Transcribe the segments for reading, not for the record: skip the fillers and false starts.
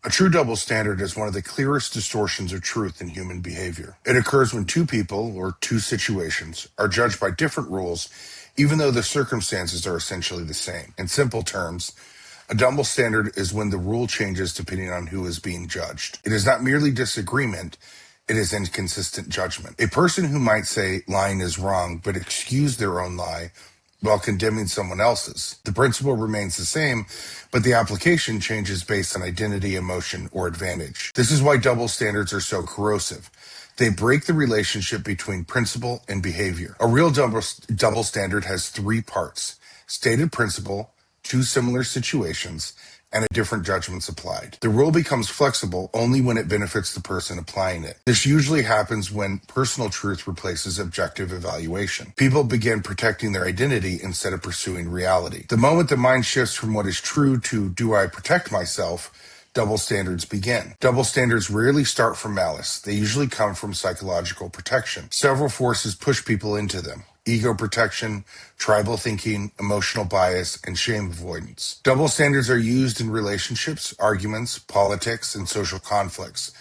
A true double standard is one of the clearest distortions of truth in human behavior. It occurs when two people, or two situations, are judged by different rules, even though the circumstances are essentially the same. In simple terms, a double standard is when the rule changes depending on who is being judged. It is not merely disagreement, it is inconsistent judgment. A person who might say lying is wrong, but excuse their own lie while condemning someone else's. The principle remains the same, but the application changes based on identity, emotion, or advantage. This is why double standards are so corrosive. They break the relationship between principle and behavior. A real double standard has three parts: stated principle, two similar situations, and a different judgments applied. The rule becomes flexible only when it benefits the person applying it. This usually happens when personal truth replaces objective evaluation. People begin protecting their identity instead of pursuing reality. The moment the mind shifts from what is true to do I protect myself, double standards begin. Double standards rarely start from malice. They usually come from psychological protection. Several forces push people into them: ego protection, tribal thinking, emotional bias, and shame avoidance. Double standards are used in relationships, arguments, politics, and social conflicts,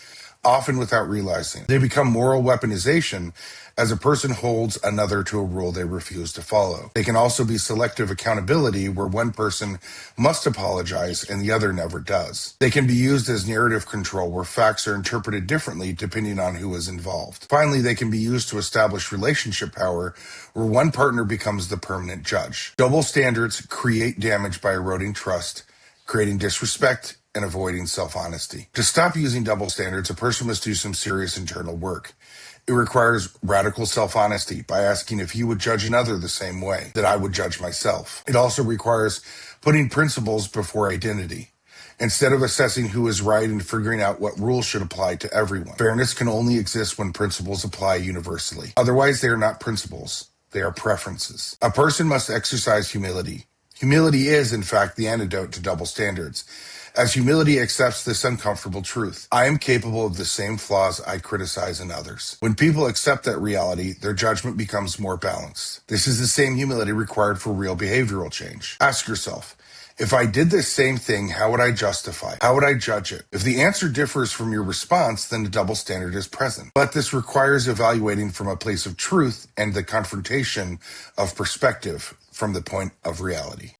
often without realizing. They become moral weaponization as a person holds another to a rule they refuse to follow. They can also be selective accountability, where one person must apologize and the other never does. They can be used as narrative control, where facts are interpreted differently depending on who is involved. Finally, they can be used to establish relationship power, where one partner becomes the permanent judge. Double standards create damage by eroding trust, creating disrespect, and avoiding self-honesty. To stop using double standards, a person must do some serious internal work. It requires radical self-honesty by asking if you would judge another the same way that I would judge myself. It also requires putting principles before identity, instead of assessing who is right and figuring out what rules should apply to everyone. Fairness can only exist when principles apply universally. Otherwise, they are not principles. They are preferences. A person must exercise humility. Humility is, in fact, the antidote to double standards, as humility accepts this uncomfortable truth: I am capable of the same flaws I criticize in others. When people accept that reality, their judgment becomes more balanced. This is the same humility required for real behavioral change. Ask yourself, if I did this same thing, how would I justify? How would I judge it? If the answer differs from your response, then a double standard is present. But this requires evaluating from a place of truth and the confrontation of perspective from the point of reality.